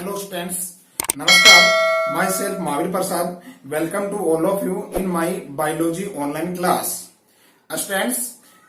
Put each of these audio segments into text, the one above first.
Hello students, Namaskar. Myself Mahavir Prasad. Welcome to all of you in my biology online class. Students,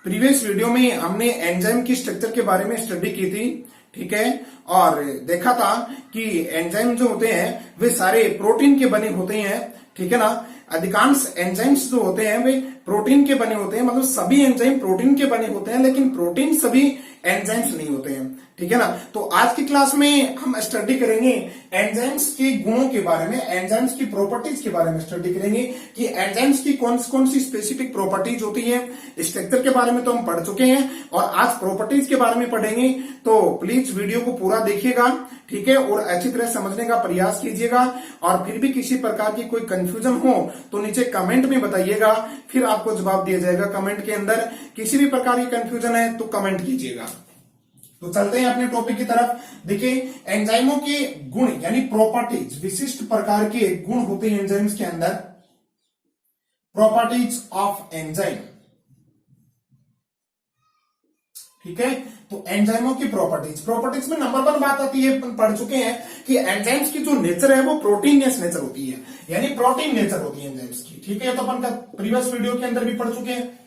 previous video में हमने enzyme की structure के बारे में study की थी, ठीक है, और देखा था कि एंजाइम जो होते हैं वे सारे प्रोटीन के बने होते हैं, ठीक है ना। अधिकांश एंजाइम्स जो होते हैं वे प्रोटीन के बने होते हैं, मतलब सभी एंजाइम प्रोटीन के बने होते हैं, लेकिन प्रोटीन सभी एंजाइम्स नहीं होते हैं, ठीक है ना। तो आज की क्लास में हम स्टडी करेंगे एंजाइम्स के गुणों के बारे में, एंजाइम्स की प्रॉपर्टीज के बारे में स्टडी करेंगे कि एंजाइम्स की कौन सी स्पेसिफिक प्रॉपर्टीज होती है। स्ट्रक्चर के बारे में तो हम पढ़ चुके हैं और आज प्रॉपर्टीज के बारे में पढ़ेंगे, तो प्लीज वीडियो को पूरा देखिएगा, ठीक है, और अच्छी तरह समझने का प्रयास कीजिएगा। और फिर भी किसी प्रकार की कोई कंफ्यूजन हो तो नीचे कमेंट में बताइएगा, फिर आपको जवाब दिया जाएगा कमेंट के अंदर। किसी भी प्रकार की कंफ्यूजन है तो कमेंट कीजिएगा। तो चलते हैं अपने टॉपिक की तरफ। देखिए, एंजाइमों के गुण यानी प्रॉपर्टीज, विशिष्ट प्रकार के गुण होते हैं एंजाइम्स के अंदर। प्रॉपर्टीज ऑफ एंजाइम, ठीक है। तो एंजाइमों की प्रॉपर्टीज में नंबर 1 बात आती है, पढ़ चुके हैं कि एंजाइम्स की जो नेचर है वो प्रोटीनियस नेचर होती है, यानी प्रोटीन नेचर होती है एंजाइम्स की, ठीक है। तो अपन का प्रीवियस वीडियो के अंदर भी पढ़ चुके हैं,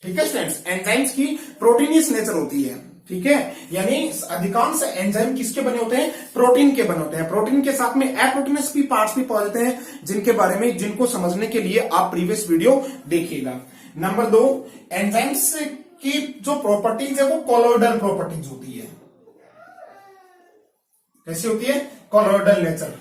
ठीक है स्टूडेंट्स। एंजाइम्स की प्रोटीनियस नेचर होती है, ठीक है, यानी अधिकांश एंजाइम किसके बने होते हैं? प्रोटीन के बने होते हैं। प्रोटीन के साथ में एप्रोटीनस भी पार्ट्स भी पाए जाते हैं, जिनके बारे में जिनको समझने के लिए आप प्रीवियस वीडियो देखिएगा। नंबर 2, एंजाइम्स की जो प्रॉपर्टीज है वो कोलोइडल प्रॉपर्टीज होती है। कैसी होती है? कोलोइडल नेचर,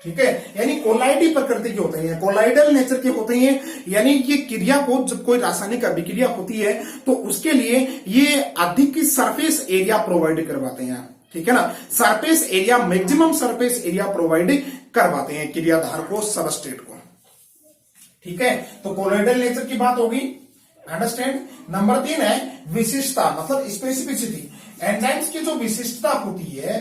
ठीक है, यानी कोलाइडी प्रकृति के होते हैं, कोलाइडल नेचर के होते हैं, यानी ये क्रिया को जब कोई रासायनिक अभिक्रिया होती है तो उसके लिए ये अधिक सरफेस एरिया प्रोवाइड करवाते हैं, ठीक है ना। Surface area, maximum surface area provide करवाते हैं क्रियाधार को, सबस्ट्रेट को, ठीक है। तो कोलाइडल नेचर की बात होगी, अंडरस्टैंड। नंबर 3 है विशिष्टता, मतलब स्पेसिफिसिटी। एंजाइम्स की जो विशिष्टता होती है,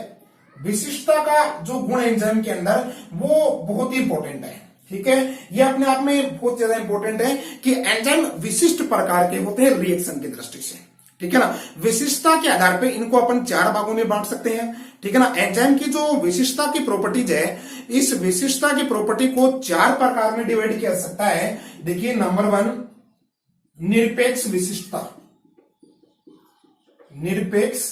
विशिष्टता का जो गुण एंजाइम के अंदर वो बहुत ही इंपॉर्टेंट है, ठीक है। ये अपने आप में बहुत ज्यादा इंपॉर्टेंट है कि एंजाइम विशिष्ट प्रकार के होते हैं रिएक्शन की दृष्टि से, ठीक है ना। विशिष्टता के आधार पे इनको अपन 4 भागों में बांट सकते हैं, ठीक है ना। एंजाइम की जो विशिष्टता की प्रॉपर्टीज है, इस विशिष्टता की प्रॉपर्टी को 4 प्रकार में डिवाइड किया जा सकता है। देखिए, नंबर 1 निरपेक्ष विशिष्टता। निरपेक्ष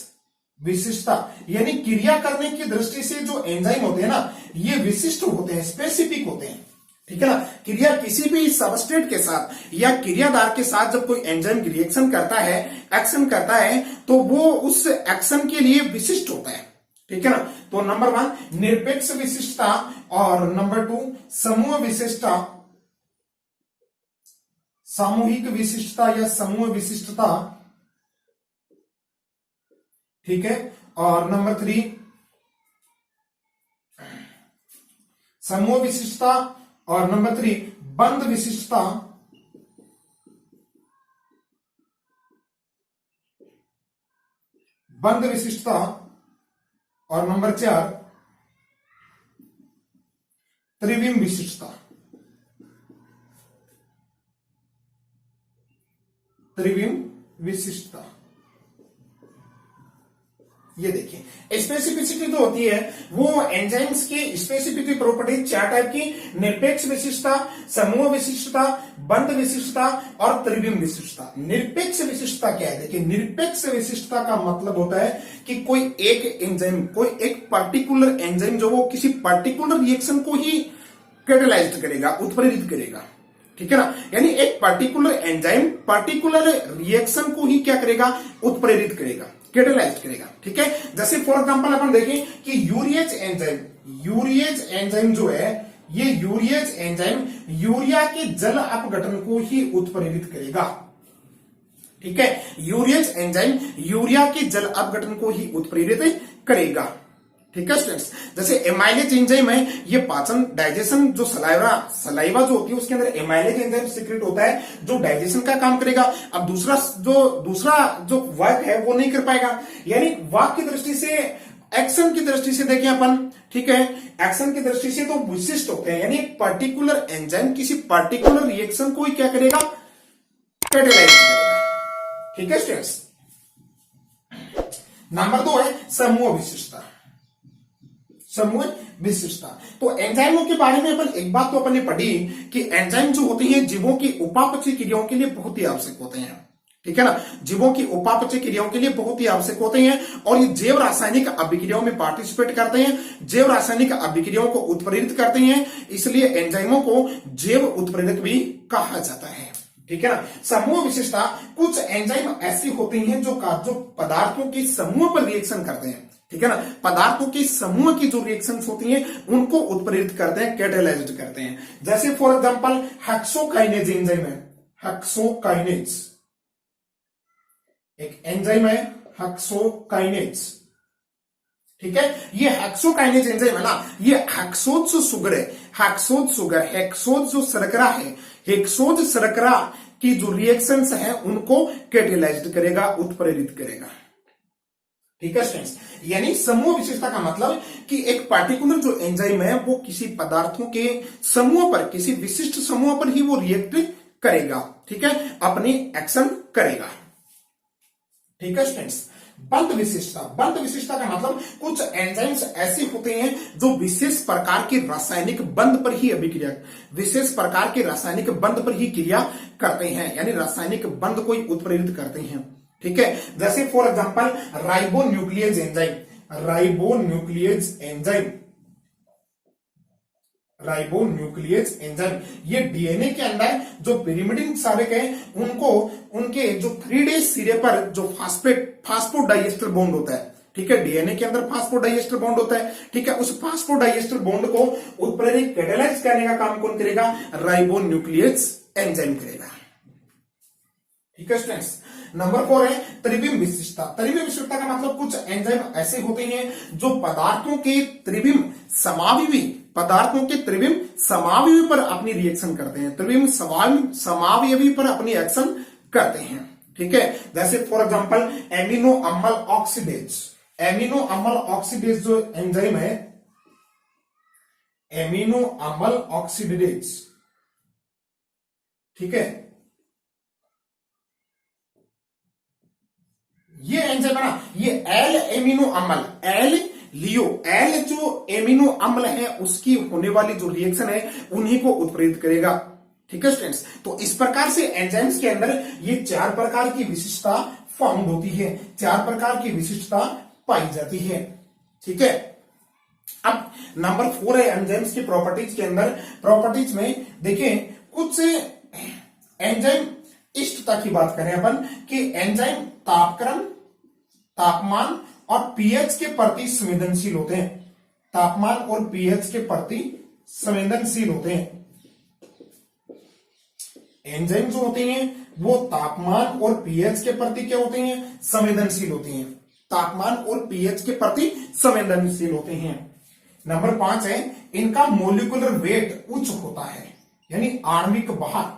विशिष्टता यानी क्रिया करने की दृष्टि से जो एंजाइम होते हैं ना, ये विशिष्ट होते हैं, स्पेसिफिक होते हैं, ठीक है ना। क्रिया किसी भी सबस्ट्रेट के साथ या क्रियाधार के साथ जब कोई एंजाइम रिएक्शन करता है, एक्शन करता है, तो वो उस एक्शन के लिए विशिष्ट होता है, ठीक है ना। तो नंबर 1 निरपेक्ष विशिष्टता और नंबर 2 समूह विशिष्टता, सामूहिक विशिष्टता या समूह विशिष्टता, ठीक है। और नंबर 3 समूह विशिष्टता और नंबर 3 बंध विशिष्टता, बंध विशिष्टता और नंबर 4 त्रिविम विशिष्टता। त्रिविम विशिष्टता, ये देखिए स्पेसिफिसिटी जो होती है वो एंजाइम्स की स्पेसिफिक प्रॉपर्टीज 4 टाइप की, निरपेक्ष विशिष्टता, समूह विशिष्टता, बंध विशिष्टता और त्रिविम विशिष्टता। निरपेक्ष विशिष्टता क्या है? देखिए, निरपेक्ष विशिष्टता का मतलब होता है कि कोई एक एंजाइम, कोई एक पर्टिकुलर एंजाइम जो वो किसी पर्टिकुलर रिएक्शन को ही कैटेलाइज करेगा, उत्प्रेरित करेगा, ठीक है ना। यानी एक पर्टिकुलर एंजाइम पर्टिकुलर रिएक्शन को ही क्या करेगा? उत्प्रेरित करेगा, कैटेलाइज करेगा, ठीक है। जैसे फॉर एग्जांपल अपन देखें कि यूरिएज एंजाइम जो है, ये यूरिएज एंजाइम यूरिया के जल अपघटन को ही उत्प्रेरित करेगा, ठीक है। यूरिएज एंजाइम यूरिया के जल अपघटन को ही उत्प्रेरित करेगा, ठीक है स्टूडेंट्स। जैसे एमाइलेज एंजाइम है, ये पाचन, डाइजेशन, जो सलाइवा जो होती है उसके अंदर एमाइलेज एंजाइम सीक्रेट होता है जो डाइजेशन का काम करेगा। अब दूसरा जो वर्क है वो नहीं कर पाएगा, यानी वाक की दृष्टि से, एक्शन की दृष्टि से देखें अपन, ठीक है, एक्शन की दृष्टि से तो विशिष्ट होते हैं, यानी पर्टिकुलर एंजाइम किसी पर्टिकुलर रिएक्शन को ही क्या करेगा? कैटेलाइज करेगा, ठीक है स्टूडेंट्स। नंबर 2 है समूह विशिष्टता। समूह विशिष्टता, तो एंजाइमों के बारे में अपन एक बात तो अपन ने पढ़ी कि एंजाइम जो होते हैं जीवों की उपापचय क्रियाओं के लिए बहुत ही आवश्यक होते हैं, ठीक है ना। जीवों की उपापचय क्रियाओं के लिए बहुत ही आवश्यक होते हैं और ये जैव रासायनिक अभिक्रियाओं में पार्टिसिपेट करते हैं, जैव रासायनिक अभिक्रियाओं को उत्प्रेरित करते हैं, इसलिए एंजाइमों को जैव उत्प्रेरक भी कहा जाता है, ठीक है ना। समूह विशिष्टता, कुछ एंजाइम ऐसी होती हैं जो पदार्थों के समूह पर रिएक्शन करते हैं, ठीक है ना। पदार्थों के समूह की जो रिएक्शंस होती हैं उनको उत्प्रेरित करते हैं, कैटालाइज्ड करते हैं। जैसे फॉर एग्जांपल हेक्सोकाइनेज एंजाइम है, हेक्सोकाइनेज एक एंजाइम है हेक्सोकाइनेज, ठीक है। ये हेक्सोकाइनेज एंजाइम है ना, ये हेक्सोज जो शुगर है, हेक्सोज शुगर, हेक्सोज जो शर्करा है, हेक्सोज शर्करा की जो रिएक्शंस है उनको कैटालाइज्ड करेगा, उत्प्रेरित करेगा, ठीक है स्टूडेंट्स। यानी समूह विशेषता का मतलब कि एक पार्टिकुलर जो एंजाइम है वो किसी पदार्थों के समूह पर, किसी विशिष्ट समूह पर ही वो रिएक्ट करेगा, ठीक है, अपनी एक्शन करेगा, ठीक है स्टूडेंट्स। बंध विशिष्टता, बंध विशिष्टता का मतलब कुछ एंजाइम्स ऐसे होते हैं जो विशेष प्रकार के रासायनिक बंध पर ही अभिक्रिया, विशेष प्रकार के रासायनिक बंध पर ही क्रिया करते हैं, यानी रासायनिक बंध को उत्प्रेरित करते हैं, ठीक है। जैसे for example ribonuclease enzyme, ribonuclease enzyme, ribonuclease enzyme, ये डीएनए के अंदर जो पिरिमिडिन शारिक है उनको, उनके जो 3' सिरे पर जो फास्फोडाइएस्टर बॉन्ड होता है, ठीक है, डीएनए के अंदर फास्फोडाइएस्टर बॉन्ड होता है, ठीक है, उस फास्फोडाइएस्टर बॉन्ड को उत्प्रेरित कैटालाइज करने का काम कौन करेगा, राइबोन्यूक्लियेज एंजाइम करेगा, ठीक है स्टूडेंट्स। नंबर 4 है त्रिविम विशिष्टता। त्रिविम विशिष्टता का मतलब कुछ एंजाइम ऐसे होते हैं जो पदार्थों के त्रिविम समावयवी, पदार्थों के त्रिविम समावयवी पर अपनी रिएक्शन करते हैं, त्रिविम समावयवी पर अपनी एक्शन करते हैं, ठीक है। जैसे फॉर एग्जांपल एमिनो अम्ल ऑक्सीडेज, एमिनो अम्ल ऑक्सीडेज जो एंजाइम है, एमिनो अम्ल ऑक्सीडेज, ठीक है, ये एंजाइम है ना, ये एल एमिनो अम्ल, एल लियो, एल जो एमिनो अम्ल है उसकी होने वाली जो रिएक्शन है उन्हीं को उत्प्रेरित करेगा, ठीक है स्टूडेंट्स। तो इस प्रकार से एंजाइम्स के अंदर ये 4 प्रकार की विशिष्टता फाउंड होती है, 4 प्रकार की विशिष्टता पाई जाती है, ठीक है। अब नंबर 4 है एंजाइम्स की प्रॉपर्टीज के अंदर, प्रॉपर्टीज में देखें कुछ एंजाइम इष्टता की बात करें अपन कि एंजाइम तापक्रम, तापमान और पीएच के प्रति संवेदनशील होते हैं, तापमान और पीएच के प्रति संवेदनशील होते हैं। एंजाइम जो होते हैं वो तापमान और पीएच के प्रति क्या होते हैं, संवेदनशील होते हैं, तापमान और पीएच के प्रति संवेदनशील होते हैं। नंबर 5 है इनका मोलिकुलर वेट उच्च होता है, यानी आणविक भार,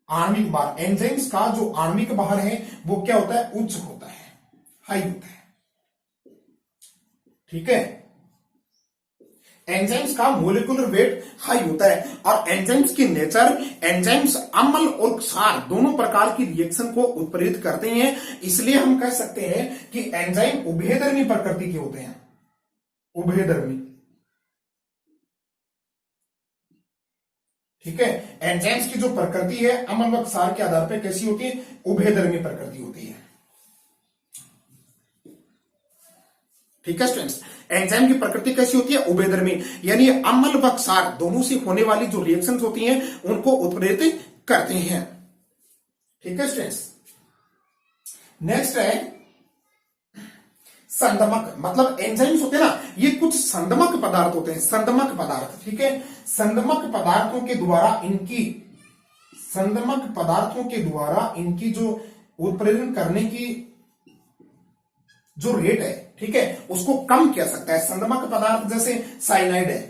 आणविक भार, एंजाइम्स का जो आणविक भार है वो क्या होता है, उच्च होता है, हाई होता है, ठीक है। एंजाइम्स का मोलिकुलर वेट हाई होता है और एंजाइम्स की नेचर, एंजाइम्स अम्ल और क्षार दोनों प्रकार की रिएक्शन को उत्प्रेरित करते हैं, इसलिए हम कह सकते हैं कि एंजाइम उभयधर्मी प्रकृति के होते हैं, उभयधर्मी, ठीक है। एंजाइम्स की जो प्रकृति है अम्ल व क्षार के आधार पर कैसी होती है, उभयधर्मी प्रकृति होती है, ठीक है स्टूडेंट्स। एंजाइम की प्रकृति कैसी होती है, उभयधर्मी, यानी अम्ल व क्षार दोनों से होने वाली जो रिएक्शंस होती हैं उनको उत्प्रेरित करते हैं, ठीक है स्टूडेंट्स। नेक्स्ट है संदमक, मतलब एंजाइम्स होते हैं ना ये कुछ संदमक पदार्थ होते हैं, संदमक पदार्थ, ठीक है। संदमक पदार्थों के द्वारा इनकी, संदमक पदार्थों के द्वारा इनकी जो उत्प्रेरण करने की जो रेट है, ठीक है, उसको कम किया सकता है। संदमक पदार्थ जैसे साइनाइड है,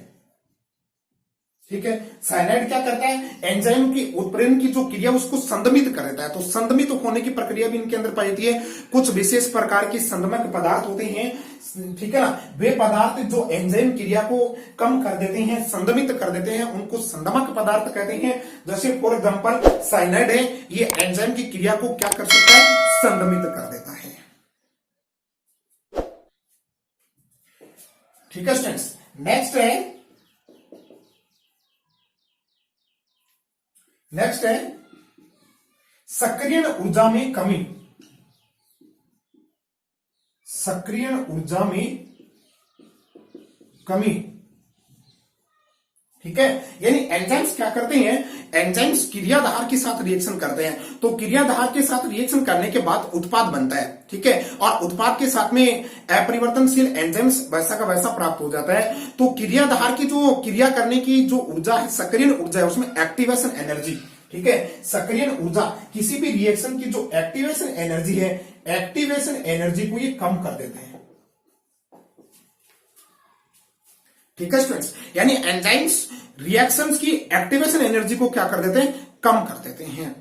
ठीक है, साइनाइड क्या करता है, एंजाइम की उत्प्रेरण की जो क्रिया उसको संदमित कर देता है, तो संदमित होने की प्रक्रिया भी इनके अंदर पाई जाती है। कुछ विशेष प्रकार के संदमक पदार्थ होते हैं, ठीक है ना, वे पदार्थ जो एंजाइम क्रिया को कम कर देते हैं, संदमित कर देते हैं, उनको संदमक पदार्थ कहते हैं। जैसे फॉर एग्जांपल साइनाइड है, ये एंजाइम की क्रिया को क्या कर सकता है, संदमित कर देता है, ठीक है स्टूडेंट्स। नेक्स्ट है सक्रियण ऊर्जा में कमी। सक्रियण ऊर्जा में कमी, ठीक है। यानी एंजाइम्स क्या करते हैं, एंजाइम्स क्रियाधार के साथ रिएक्शन करते हैं, तो क्रियाधार के साथ रिएक्शन करने के बाद उत्पाद बनता है, ठीक है। और उत्पाद के साथ में अपरिवर्तनशील एंजाइम्स वैसा का वैसा प्राप्त हो जाता है। तो क्रियाधार की जो क्रिया करने की जो ऊर्जा है, सक्रियण ऊर्जा है, उसमें एक्टिवेशन एनर्जी, ठीक है। सक्रियण ऊर्जा किसी भी रिएक्शन की जो एक्टिवेशन एनर्जी है, एक्टिवेशन एनर्जी को ये कम कर देते हैं, ठीक है स्टूडेंट्स। यानी एंजाइम्स रिएक्शंस की एक्टिवेशन एनर्जी को क्या कर देते हैं, कम कर देते हैं,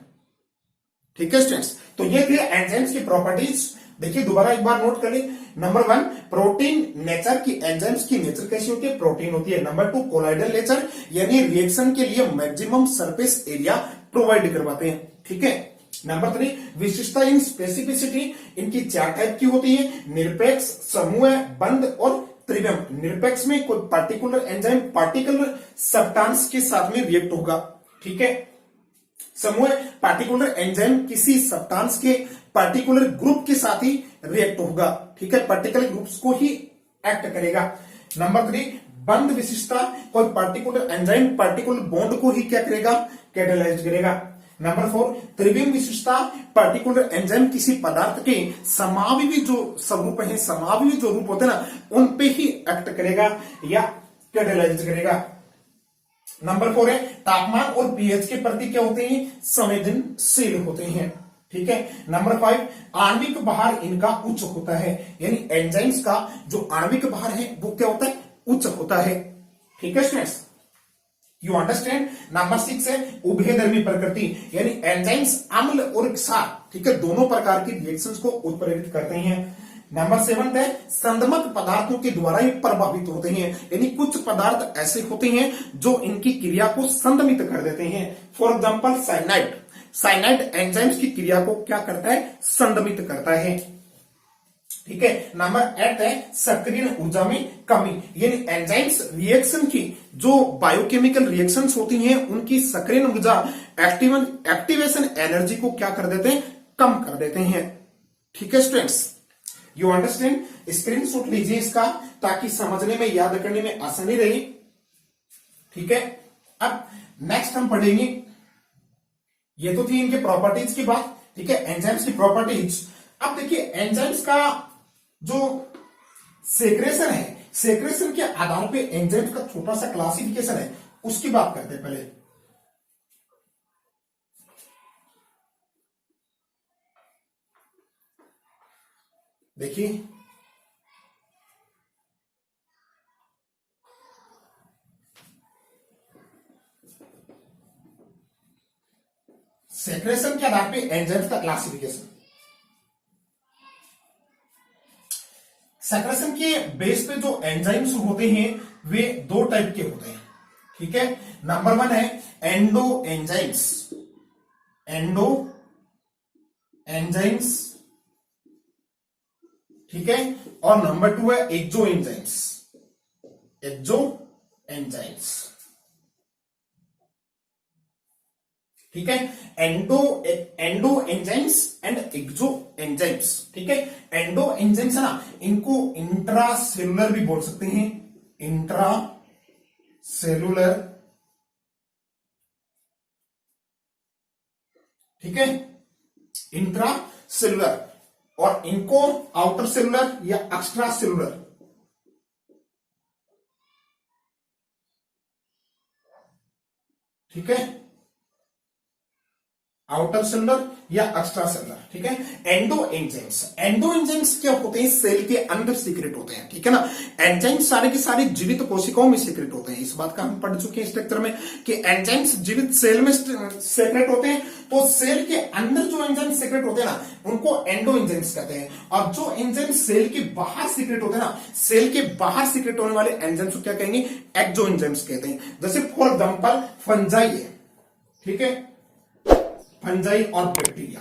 ठीक है स्टूडेंट्स। तो ये थे एंजाइम्स की प्रॉपर्टीज। देखिए दोबारा एक बार नोट कर ले। नंबर 1 प्रोटीन नेचर की, एंजाइम्स की नेचर कैसी होती है, प्रोटीन होती है। नंबर 2 कोलाइडल नेचर, यानी रिएक्शन के लिए मैक्सिमम सरफेस एरिया प्रोवाइड करवाते हैं, ठीक है। नंबर 3 विशिष्टता इन स्पेसिफिसिटी, इनकी 4 टाइप की होती है, निरपेक्ष, समूह, बंद और त्रिविम। निरपेक्ष में कोई पार्टिकुलर एंजाइम पार्टिकुलर सब्सटेंस के साथ में रिएक्ट होगा, ठीक है। समूह पार्टिकुलर एंजाइम किसी सब्सटेंस के पार्टिकुलर ग्रुप के साथ ही रिएक्ट होगा, ठीक है, पर्टिकुलर ग्रुप्स को ही एक्ट करेगा। नंबर 3 बंद विशिष्टता, कोई पार्टिकुलर एंजाइम पार्टिकुलर बॉन्ड को ही क्या करेगा, कैटालाइज करेगा। नंबर 4 त्रिविम विशिष्टता, पार्टिकुलर एंजाइम किसी पदार्थ के समावयवी जो स्वरूप है, समावयवी जो रूप होते हैं ना, उन पे ही एक्ट करेगा या कैटालाइज करेगा। नंबर 4 है तापमान और पीएच के प्रति क्या होते हैं, संवेदनशील होते हैं, ठीक है। नंबर 5 आणविक भार इनका उच्च होता है, यानी एंजाइम्स का जो आणविक भार है वो क्या होता है, उच्च होता है, ठीक है स्टूडेंट्स, यू अंडरस्टैंड। नंबर 6 है उभयधर्मी प्रकृति, यानी एंजाइम्स अम्ल और क्षार, ठीक है, दोनों प्रकार की रिएक्शंस को उत्प्रेरित करते हैं। नंबर 7 है संदमक पदार्थों के द्वारा ये प्रभावित होते हैं, यानी कुछ पदार्थ ऐसे होते हैं जो इनकी क्रिया को संदमित कर देते हैं। For example cyanide, cyanide enzymes की क्रिया को क्या करता है, संदमित करता है, ठीक है। नंबर 8 है सक्रियण ऊर्जा में कमी, यानी एंजाइम्स रिएक्शन की जो बायोकेमिकल रिएक्शंस होती हैं उनकी सक्रियण ऊर्जा एक्टिवेशन एनर्जी को क्या कर देते हैं, कम कर देते हैं, ठीक है स्टूडेंट्स, यू अंडरस्टैंड। स्क्रीनशॉट लीजिए इसका ताकि समझने में याद करने में आसानी रहे, ठीक है। अब नेक्स्ट हम पढ़ेंगे, ये तो थी इनके प्रॉपर्टीज की बात, ठीक है, एंजाइम्स की प्रॉपर्टीज। अब देखिए एंजाइम्स का जो सेक्रेशन है, सेक्रेशन के आधार पे एंजाइम्स का छोटा सा क्लासिफिकेशन है, उसकी बात करते हैं पहले। देखिए सेक्रेशन के आधार पे एंजाइम्स का क्लासिफिकेशन। सेक्रेशन के बेस पे जो एंजाइम्स होते हैं वे 2 टाइप के होते हैं, ठीक है। नंबर 1 है एंडो एंजाइम्स, एंडो एंजाइम्स, ठीक है। और नंबर 2 है एक्सो एंजाइम्स, एक्सो एंजाइम्स, ठीक है। Endo enzymes and exo enzymes, ठीक है। एंडो एंजाइम्स है ना, इनको इंट्रा सेलुलर भी बोल सकते हैं, इंट्रा सेलुलर, ठीक है, इंट्रा सेलुलर, और इनको आउटर सेलुलर या एक्स्ट्रा सेलुलर, ठीक है, आउटर सेलुलर या एक्स्ट्रा सेलुलर, ठीक है। एंडो एंजाइम्स, एंडो एंजाइम्स क्या होते हैं, सेल के अंदर सीक्रेट होते हैं, ठीक है ना। एंजाइम्स सारे के सारे जीवित कोशिकाओं में सीक्रेट होते हैं, इस बात का हम पढ़ चुके हैं स्ट्रक्चर में कि एंजाइम्स जीवित सेल में सीक्रेट होते हैं। तो सेल के अंदर जो एंजाइम सीक्रेट होते हैं ना, उनको एंडो एंजाइम्स कहते हैं, और जो एंजाइम सेल के बाहर सीक्रेट होते हैं ना, सेल के बाहर सीक्रेट होने वाले एंजाइम्स को क्या कहेंगे, एक्सो एंजाइम्स कहते हैं। जैसे फॉर एग्जाम्पल फंजाई है, ठीक है, फंजाई और बैक्टीरिया,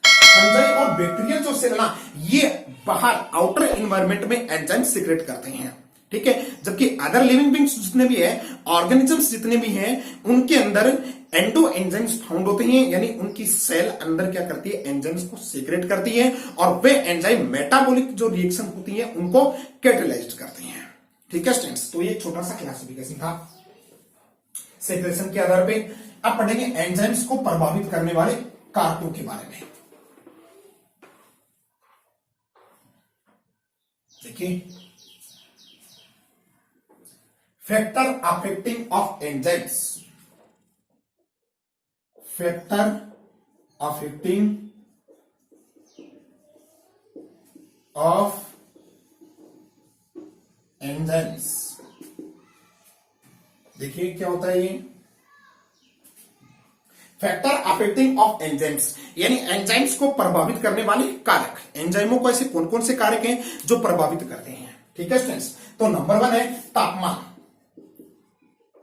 फंजाई और बैक्टीरिया जो सेल ना, ये बाहर आउटर एनवायरनमेंट में एंजाइम सीक्रेट करते हैं, ठीक है। जबकि अदर लिविंग बींग्स जितने भी है, ऑर्गेनिजम्स जितने भी हैं, उनके अंदर एंडो एंजाइम्स फाउंड होते हैं, यानी उनकी सेल अंदर क्या करती है, एंजाइम्स को सीक्रेट करती है और वे एंजाइम मेटाबॉलिक जो रिएक्शन होती है उनको कैटेलाइज करती हैं। ठीक है स्टूडेंट्स, तो ये छोटा सा क्लासिफिकेशन था सेक्रेशन के आधार पे। अब पढ़ेंगे एंजाइम्स को प्रभावित करने वाले कारकों के बारे में। देखिए, factor affecting of enzymes, factor affecting of enzymes. देखिए क्या होता है ये फैक्टर अफेक्टिंग ऑफ एंजाइम्स, यानी एंजाइम्स को प्रभावित करने वाले कारक। एंजाइमों को ऐसे कौन कौन से कारक हैं जो प्रभावित करते हैं? ठीक है स्टूडेंट्स, तो नंबर 1 है तापमान।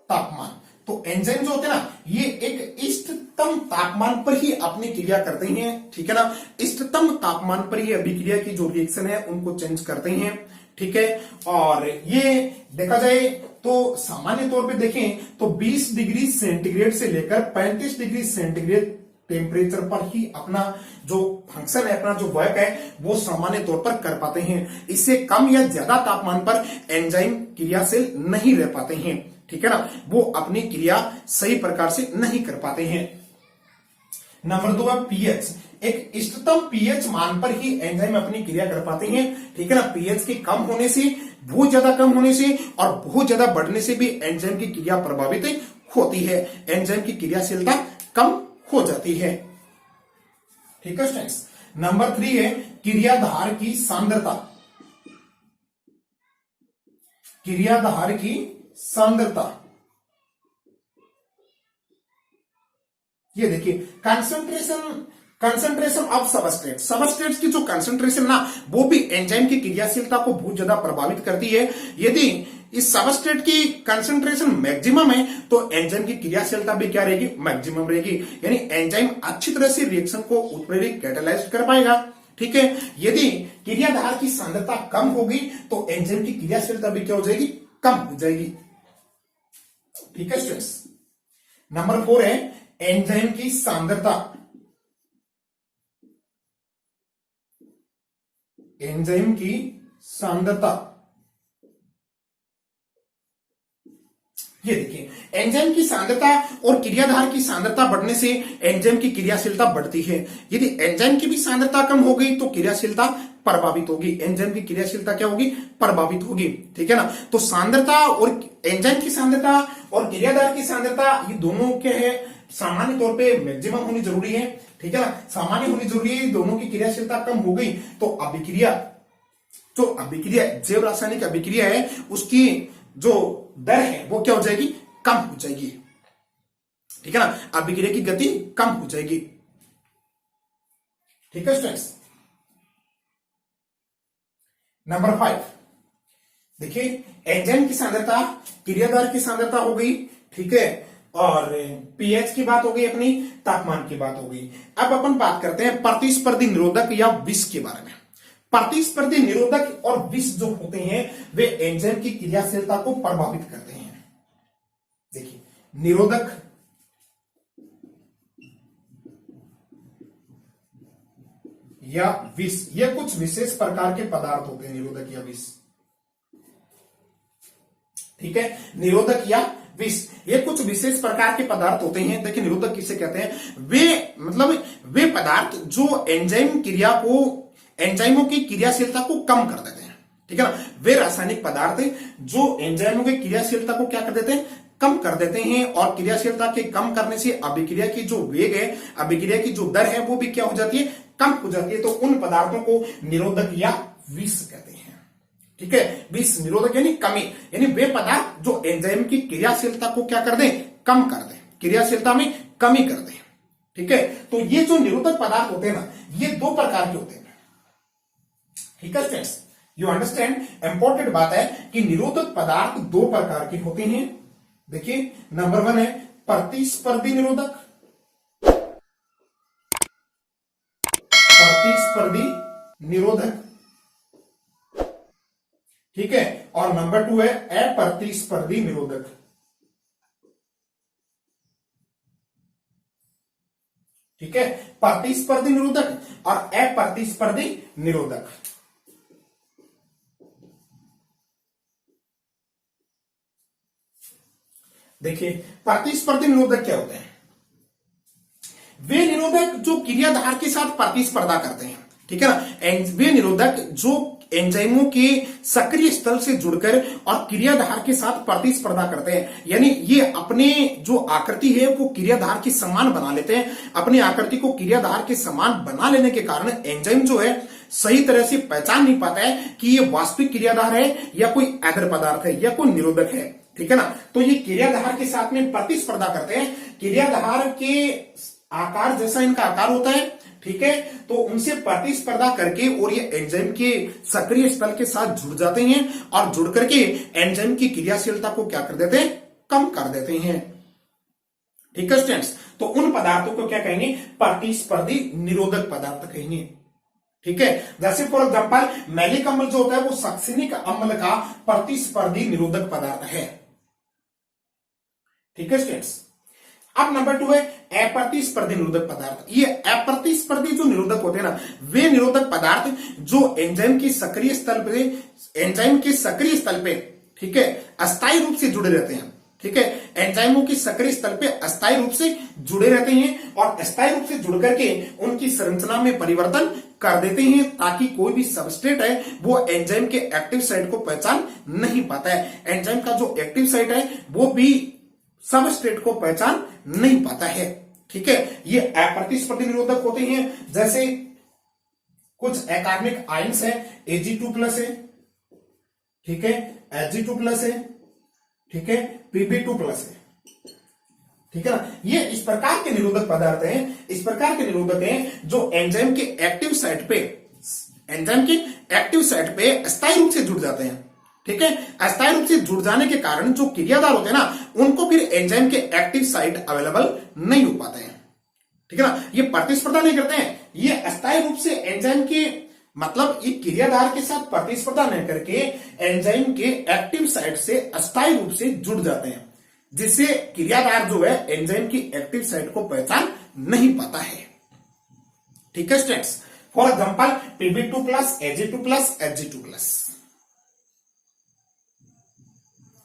तापमान, तो एंजाइम जो होते हैं ना, ये एक इष्टतम तापमान पर ही अपनी क्रिया करते हैं। ठीक है ना, इष्टतम तापमान पर ही अभिक्रिया की जो रिएक्शन है उनको चेंज करते हैं। ठीक है, और ये देखा जाए तो सामान्य तौर पे देखें तो 20 डिग्री सेंटीग्रेड से लेकर 35 डिग्री सेंटीग्रेड टेम्परेचर पर ही अपना जो फंक्शन है, अपना जो वर्क है, वो सामान्य तौर पर कर पाते हैं। इससे कम या ज्यादा तापमान पर एंजाइम क्रियाशील नहीं रह पाते हैं। ठीक है ना, वो अपनी क्रिया सही प्रकार से नहीं कर पाते हैं। नंबर 2 है पीएच। एक इष्टतम पीएच मान पर ही एंजाइम अपनी क्रिया कर पाते हैं। ठीक है ना, पीएच के कम होने से, बहुत ज्यादा कम होने से और बहुत ज्यादा बढ़ने से भी एंजाइम की क्रिया प्रभावित होती है। एंजाइम की क्रियाशीलता कम हो जाती है। ठीक है स्टूडेंट्स, नंबर 3 है क्रियाधार की सांद्रता। क्रियाधार की सांद्रता, ये देखिए कंसंट्रेशन ऑफ सबस्ट्रेट। सबस्ट्रेट्स की जो कंसंट्रेशन ना, वो भी एंजाइम की क्रियाशीलता को बहुत ज्यादा प्रभावित करती है। यदि इस सबस्ट्रेट की कंसंट्रेशन मैक्सिमम है तो एंजाइम की क्रियाशीलता भी क्या रहेगी, मैक्सिमम रहेगी। यानी एंजाइम अच्छी तरह से रिएक्शन को उत्प्रेरित कैटेलाइज कर पाएगा। ठीक है, यदि क्रियाधार की सांद्रता कम होगी तो एंजाइम की क्रियाशीलता भी क्या हो जाएगी, कम हो जाएगी। ठीक है स्टूडेंट्स, नंबर 4 है एंजाइम की सांद्रता। एंजाइम की सांद्रता, ये देखिए, एंजाइम की सांद्रता और क्रियाधार की सांद्रता बढ़ने से एंजाइम की क्रियाशीलता बढ़ती है। यदि एंजाइम की भी सांद्रता कम हो गई तो क्रियाशीलता प्रभावित होगी। एंजाइम की क्रियाशीलता क्या होगी, प्रभावित होगी। ठीक है ना, तो सांद्रता और एंजाइम की सांद्रता और क्रियाधार की सांद्रता, ये दोनों क्या है, सामान्य तौर पे मैक्सिमम होनी जरूरी है। ठीक है ना, सामान्य होनी जरूरी है। दोनों की क्रियाशीलता कम हो गई तो अभिक्रिया, जो अभिक्रिया जैव रासायनिक अभिक्रिया है, उसकी जो दर है वो क्या हो जाएगी, कम हो जाएगी। ठीक है ना, अभिक्रिया की गति कम हो जाएगी। ठीक है स्टूडेंट्स, नंबर 5 देखिए, एंजाइम की सांद्रता, क्रियाधार की सांद्रता हो गई। ठीक है, और पीएच की बात हो गई, अपनी तापमान की बात हो गई। अब अपन बात करते हैं प्रतिस्पर्धी निरोधक या विष के बारे में। प्रतिस्पर्धी निरोधक और विष जो होते हैं वे एंजाइम की क्रियाशीलता को प्रभावित करते हैं। देखिए, निरोधक या विष, ये कुछ विशेष प्रकार के पदार्थ होते हैं, निरोधक या विष। ठीक है, निरोधक या विष, ये कुछ विशेष प्रकार के पदार्थ होते हैं। देखिए, निरोधक किसे कहते हैं, वे पदार्थ जो एंजाइम क्रिया को, एंजाइमों की क्रियाशीलता को कम कर देते हैं। ठीक है ना, वे रासायनिक पदार्थ जो एंजाइमों की क्रियाशीलता को क्या कर देते हैं, कम कर देते हैं। और क्रियाशीलता के कम करने से अभिक्रिया की जो वेग है, अभिक्रिया की जो दर है, वो भी क्या हो जाती है, कम हो जाती है। तो उन पदार्थों को निरोधक या विष कहते हैं। ठीक है, विष निरोधक यानी कमी, यानी वे पदार्थ जो एंजाइम की क्रियाशीलता को क्या कर दें, कम कर दें, क्रियाशीलता में कमी कर दें। ठीक है, तो ये जो निरोधक पदार्थ होते हैं ना, ये 2 प्रकार के होते हैं। ठीक है स्टूडेंट्स, यू अंडरस्टैंड, इंपॉर्टेंट बात है कि निरोधक पदार्थ 2 प्रकार के होते हैं। देखिए, नंबर 1 है प्रतिस्पर्धी निरोधक। प्रतिस्पर्धी निरोधक, ठीक है। और नंबर 2 है अप्रतिस्पर्धी निरोधक। ठीक है, प्रतिस्पर्धी निरोधक और अप्रतिस्पर्धी निरोधक। देखिए प्रतिस्पर्धी निरोधक क्या होते हैं? वे निरोधक जो क्रियाधार के साथ प्रतिस्पर्धा करते हैं, ठीक है ना। वे निरोधक जो एंजाइमों के सक्रिय स्थल से जुड़कर और क्रियाधार के साथ प्रतिस्पर्धा करते हैं, यानी ये अपने जो आकृति है वो क्रियाधार के समान बना लेते हैं। अपनी आकृति को क्रियाधार के समान बना लेने के कारण एंजाइम जो है सही तरह से पहचान नहीं पाता है कि ये वास्तविक क्रियाधार है या कोई अदर पदार्थ है या कोई निरोधक है, ठीक है ना। तो ये क्रियाधार के साथ में प्रतिस्पर्धा करते हैं। क्रियाधार के आकार जैसा इनका आकार होता है, ठीक है, तो उनसे प्रतिस्पर्धा करके और ये एंजाइम के सक्रिय स्थल के साथ जुड़ जाते हैं और जुड़ करके एंजाइम की क्रियाशीलता को क्या कर देते हैं? कम कर देते हैं। ठीक है स्टूडेंट्स, तो उन पदार्थों को क्या कहेंगे? प्रतिस्पर्धी निरोधक पदार्थ कहेंगे। ठीक है, जैसे फॉर एग्जांपल मैलिक अम्ल जो होता है वो सक्सिनिक अम्ल का प्रतिस्पर्धी निरोधक पदार्थ है। ठीक है स्टूडेंट्स, अब नंबर 2 है अप्रतिस्पर्धी निरोधक पदार्थ। ये अप्रतिस्पर्धी जो निरोधक होते हैं ना, वे निरोधक पदार्थ जो एंजाइम के सक्रिय स्थल पे ठीक है अस्थायी रूप से जुड़े रहते हैं। ठीक है, एंजाइमों के सक्रिय स्थल पे अस्थायी रूप से जुड़े रहते हैं और अस्थायी रूप से जुड़ करके उनकी संरचना में परिवर्तन कर देते हैं ताकि कोई भी सबस्ट्रेट है वो एंजाइम के एक्टिव साइट को पहचान नहीं पाता है। एंजाइम का जो एक्टिव साइट है वो भी सबस्ट्रेट को पहचान नहीं पाता है। ठीक है, ये अप्रतिस्पर्धी निरोधक होते हैं। जैसे कुछ अकार्बनिक आयंस है, Ag2+ है, ठीक है, Ag2+ है, ठीक है, Pb2+ है, ठीक है ना। ये इस प्रकार के निरोधक पदार्थ हैं, इस प्रकार के निरोधक हैं जो एंजाइम के एक्टिव साइट पे अस्थायी रूप से जुड़ जाते हैं। ठीक है, अस्थायी रूप से जुड़ जाने के कारण जो क्रियाधार होते हैं ना उनको फिर एंजाइम के एक्टिव साइट अवेलेबल नहीं हो पाते हैं। ठीक है ना, ये प्रतिस्पर्धा नहीं करते हैं, ये अस्थायी रूप से एंजाइम के मतलब ये क्रियाधार के साथ प्रतिस्पर्धा नहीं करके एंजाइम के एक्टिव साइट से अस्थायी रूप से जुड़ जाते हैं, जिससे क्रियाधार जो है एंजाइम की एक्टिव साइट को पहचान नहीं पाता है। ठीक है students, for example Pb2+, Ag2+, Ag2+।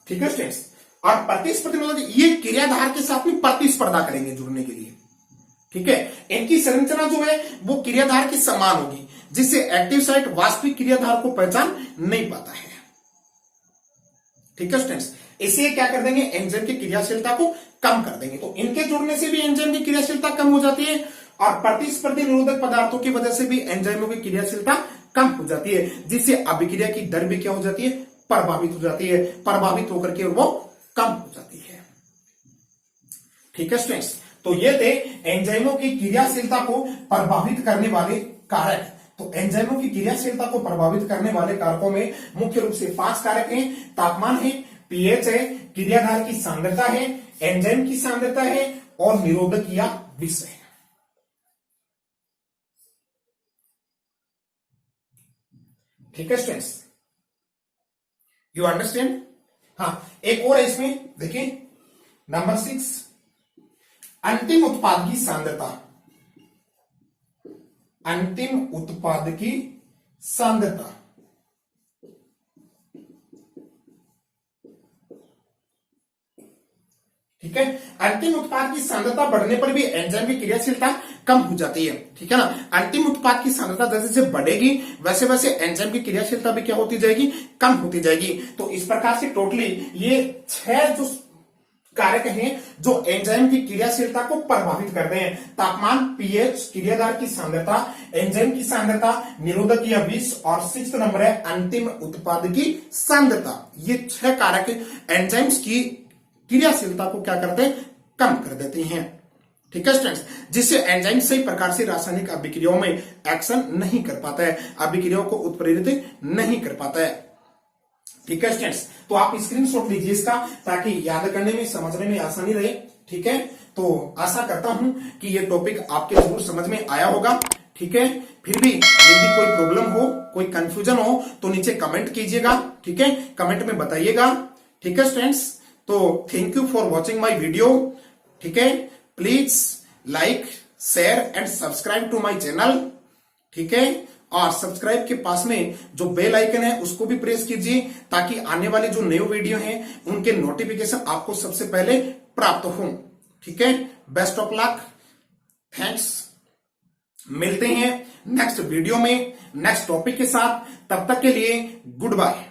ठीक है स्टूडेंट्स, और प्रतिस्पर्धी निरोधक ये क्रियाधार के साथ में प्रतिस्पर्धा करेंगे जुड़ने के लिए। ठीक है, इनकी संरचना जो है वो क्रियाधार के समान होगी, जिससे एक्टिव साइट वास्तविक क्रियाधार को पहचान नहीं पाता है। ठीक है स्टूडेंट्स, इसे क्या कर देंगे? एंजाइम की क्रियाशीलता को कम कर देंगे। तो इनके जुड़ने से भी एंजाइम की क्रियाशीलता कम हो जाती है और प्रतिस्पर्धी निरोधक पदार्थों की वजह से भी एंजाइमों की क्रियाशीलता कम हो जाती है, जिससे अभिक्रिया की दर भी क्या हो जाती है? प्रभावित हो जाती है। प्रभावित होकर के वो कम हो जाती है। ठीक है स्टूडेंट्स, तो ये थे एंजाइमों की क्रियाशीलता को प्रभावित करने वाले कारक। तो एंजाइमों की क्रियाशीलता को प्रभावित करने वाले कारकों में मुख्य रूप से 5 कारक हैं। तापमान है, पीएच है, क्रियाधार की सांद्रता है, एंजाइम की सांद्रता है और निरोधक या विष है। ठीक है स्टूडेंट्स, यू अंडरस्टैंड? हाँ, एक और है इसमें, देखिए नंबर 6, अंतिम उत्पाद की सांद्रता। अंतिम उत्पाद की सांद्रता। ठीक है, अंतिम उत्पाद की सांद्रता बढ़ने पर भी एंजाइम की क्रियाशीलता कम हो जाती है। ठीक है ना, अंतिम उत्पाद की सांद्रता जैसे जैसे बढ़ेगी वैसे वैसे एंजाइम की क्रियाशीलता भी क्या होती जाएगी? कम होती जाएगी। तो इस प्रकार से टोटली ये 6 जो कारक हैं जो एंजाइम की क्रियाशीलता को प्रभावित करते हैं। तापमान, पीएच, क्रियाधार की सांद्रता, एंजाइम की सांद्रता, निरोधक या विष और 6 नंबर है अंतिम उत्पाद की सांद्रता। ये 6 कारक एंजाइम्स की क्रियाशीलता को क्या करते हैं? कम कर देते हैं। ठीक है स्टूडेंट्स, जिससे एंजाइम सही प्रकार से रासायनिक अभिक्रियाओं में एक्शन नहीं कर पाता है, अभिक्रियाओं को उत्प्रेरित नहीं कर पाता है। ठीक है स्टूडेंट्स, तो आप स्क्रीनशॉट लीजिए इसका ताकि याद करने में समझने में आसानी रहे। ठीक है, तो आशा करता हूं कि ये टॉपिक आपके जरूर समझ में आया होगा। ठीक है, फिर भी यदि कोई प्रॉब्लम हो, कोई कंफ्यूजन हो तो नीचे कमेंट कीजिएगा। ठीक है, कमेंट में बताइएगा। ठीक है स्टूडेंट्स, तो thank you for watching my video. ठीक है, please like share and subscribe to my channel. ठीक है, और सब्सक्राइब के पास में जो बेल आइकन है उसको भी प्रेस कीजिए, ताकि आने वाले जो नए वीडियो हैं उनके नोटिफिकेशन आपको सबसे पहले प्राप्त हो। ठीक है, बेस्ट ऑफ लक, थैंक्स। मिलते हैं नेक्स्ट वीडियो में नेक्स्ट टॉपिक के साथ, तब तक के लिए गुड बाय।